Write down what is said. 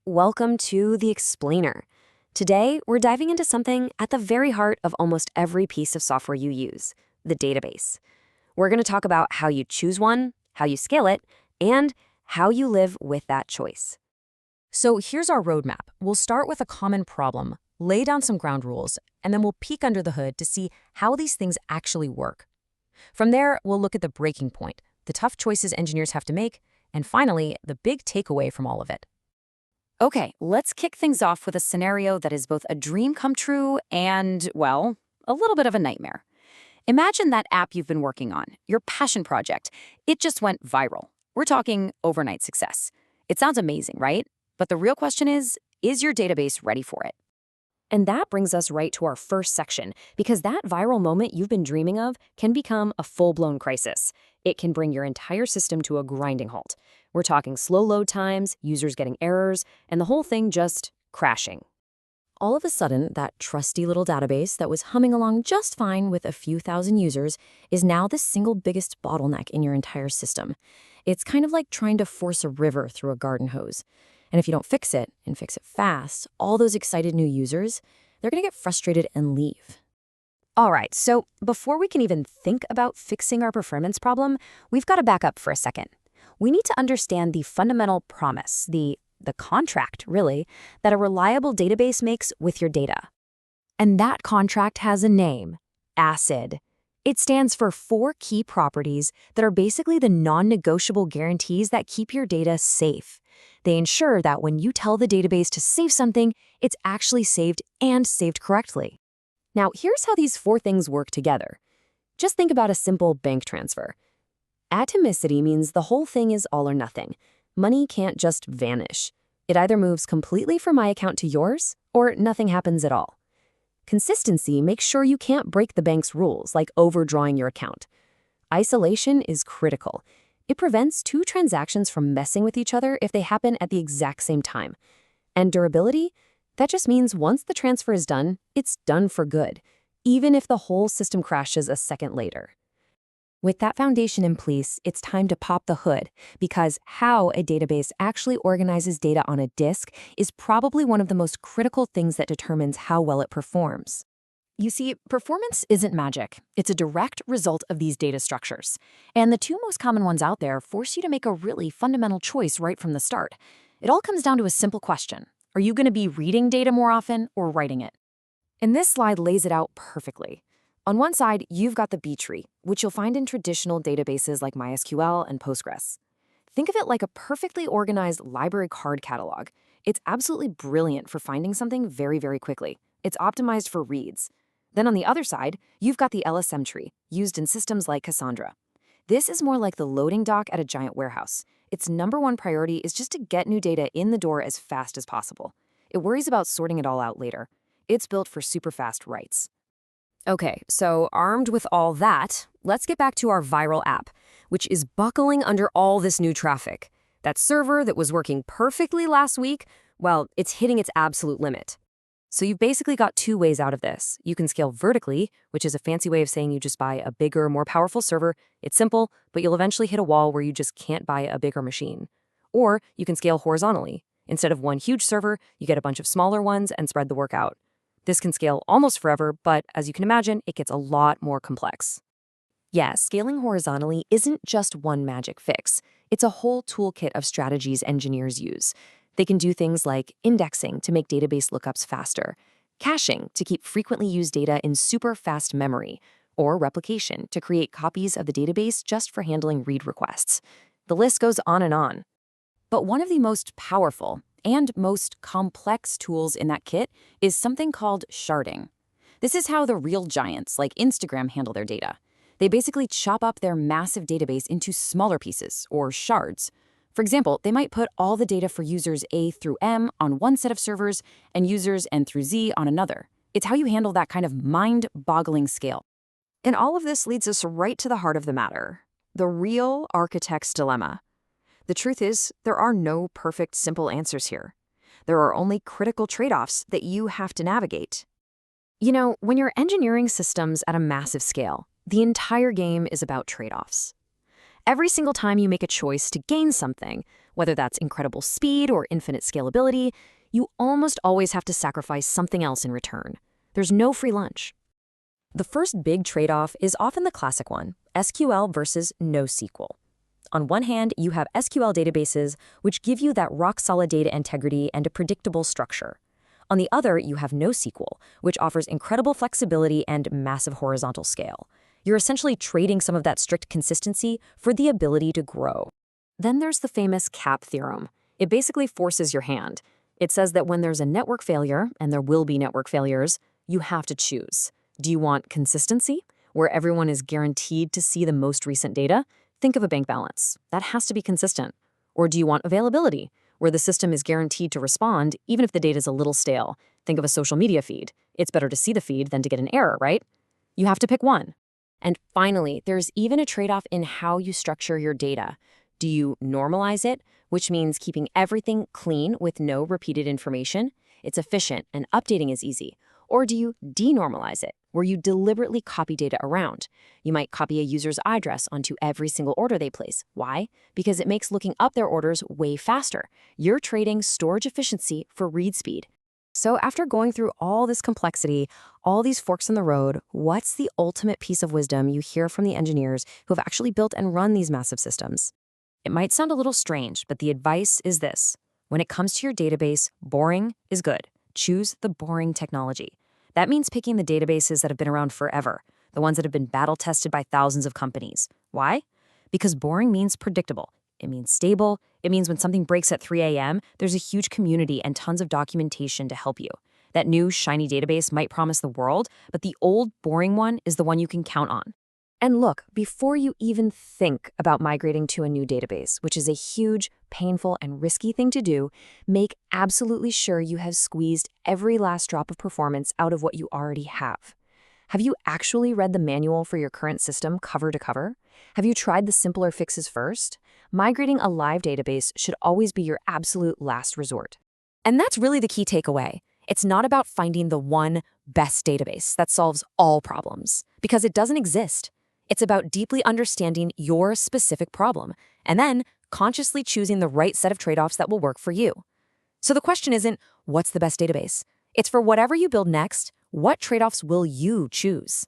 welcome to The Explainer. Today, we're diving into something at the very heart of almost every piece of software you use, the database. We're going to talk about how you choose one, how you scale it, and how you live with that choice. So here's our roadmap. We'll start with a common problem, lay down some ground rules, and then we'll peek under the hood to see how these things actually work. From there, we'll look at the breaking point, the tough choices engineers have to make, and finally, the big takeaway from all of it. Okay, let's kick things off with a scenario that is both a dream come true and, well, a little bit of a nightmare. Imagine that app you've been working on, your passion project. It just went viral. We're talking overnight success. It sounds amazing, right? But the real question is your database ready for it? And that brings us right to our first section, because that viral moment you've been dreaming of can become a full-blown crisis. It can bring your entire system to a grinding halt. We're talking slow load times, users getting errors, and the whole thing just crashing. All of a sudden, that trusty little database that was humming along just fine with a few thousand users is now the single biggest bottleneck in your entire system. It's kind of like trying to force a river through a garden hose. And if you don't fix it, and fix it fast, all those excited new users, they're going to get frustrated and leave. All right, so before we can even think about fixing our performance problem, we've got to back up for a second. We need to understand the fundamental promise, the contract, really, that a reliable database makes with your data. And that contract has a name, ACID. It stands for 4 key properties that are basically the non-negotiable guarantees that keep your data safe. They ensure that when you tell the database to save something, it's actually saved and saved correctly. Now, here's how these 4 things work together. Just think about a simple bank transfer. Atomicity means the whole thing is all or nothing. Money can't just vanish. It either moves completely from my account to yours, or nothing happens at all. Consistency makes sure you can't break the bank's rules, like overdrawing your account. Isolation is critical. It prevents 2 transactions from messing with each other if they happen at the exact same time. And durability? That just means once the transfer is done, it's done for good, even if the whole system crashes a second later. With that foundation in place, it's time to pop the hood, because how a database actually organizes data on a disk is probably one of the most critical things that determines how well it performs. You see, performance isn't magic. It's a direct result of these data structures. And the 2 most common ones out there force you to make a really fundamental choice right from the start. It all comes down to a simple question. Are you going to be reading data more often or writing it? And this slide lays it out perfectly. On one side, you've got the B tree, which you'll find in traditional databases like MySQL and Postgres. Think of it like a perfectly organized library card catalog. It's absolutely brilliant for finding something very, very quickly. It's optimized for reads. Then on the other side, you've got the LSM tree, used in systems like Cassandra. This is more like the loading dock at a giant warehouse. Its #1 priority is just to get new data in the door as fast as possible. It worries about sorting it all out later. It's built for super fast writes. Okay, so armed with all that, let's get back to our viral app, which is buckling under all this new traffic. That server that was working perfectly last week, well, it's hitting its absolute limit. So you've basically got 2 ways out of this. You can scale vertically, which is a fancy way of saying you just buy a bigger, more powerful server. It's simple, but you'll eventually hit a wall where you just can't buy a bigger machine. Or you can scale horizontally. Instead of one huge server, you get a bunch of smaller ones and spread the work out. This can scale almost forever, but as you can imagine, it gets a lot more complex. Yeah, scaling horizontally isn't just one magic fix. It's a whole toolkit of strategies engineers use. They can do things like indexing to make database lookups faster, caching to keep frequently used data in super fast memory, or replication to create copies of the database just for handling read requests. The list goes on and on. But one of the most powerful and most complex tools in that kit is something called sharding. This is how the real giants like Instagram handle their data. They basically chop up their massive database into smaller pieces, or shards. For example, they might put all the data for users A through M on one set of servers and users N through Z on another. It's how you handle that kind of mind-boggling scale. And all of this leads us right to the heart of the matter, the real architect's dilemma. The truth is, there are no perfect, simple answers here. There are only critical trade-offs that you have to navigate. You know, when you're engineering systems at a massive scale, the entire game is about trade-offs. Every single time you make a choice to gain something, Whether that's incredible speed or infinite scalability, you almost always have to sacrifice something else in return. There's no free lunch. The first big trade-off is often the classic one, SQL versus NoSQL. On one hand, you have SQL databases, which give you that rock-solid data integrity and a predictable structure. On the other, you have NoSQL, which offers incredible flexibility and massive horizontal scale. You're essentially trading some of that strict consistency for the ability to grow. Then there's the famous CAP theorem. It basically forces your hand. It says that when there's a network failure, and there will be network failures, you have to choose. Do you want consistency, where everyone is guaranteed to see the most recent data? Think of a bank balance. That has to be consistent. Or do you want availability, where the system is guaranteed to respond even if the data is a little stale? Think of a social media feed. It's better to see the feed than to get an error, right? You have to pick one. And finally, there's even a trade-off in how you structure your data. Do you normalize it, which means keeping everything clean with no repeated information? It's efficient and updating is easy. Or do you denormalize it, where you deliberately copy data around? You might copy a user's address onto every single order they place. Why? Because it makes looking up their orders way faster. You're trading storage efficiency for read speed. So after going through all this complexity, all these forks in the road, what's the ultimate piece of wisdom you hear from the engineers who have actually built and run these massive systems? It might sound a little strange, but the advice is this. When it comes to your database, boring is good. Choose the boring technology. That means picking the databases that have been around forever, the ones that have been battle-tested by thousands of companies. Why? Because boring means predictable. It means stable. It means when something breaks at 3 a.m., there's a huge community and tons of documentation to help you. That new, shiny database might promise the world, but the old, boring one is the one you can count on. And look, before you even think about migrating to a new database, which is a huge, painful, and risky thing to do, make absolutely sure you have squeezed every last drop of performance out of what you already have. Have you actually read the manual for your current system cover to cover? Have you tried the simpler fixes first? Migrating a live database should always be your absolute last resort. And that's really the key takeaway. It's not about finding the one best database that solves all problems, because it doesn't exist. It's about deeply understanding your specific problem, and then consciously choosing the right set of trade-offs that will work for you. So the question isn't, what's the best database? It's for whatever you build next, what trade-offs will you choose?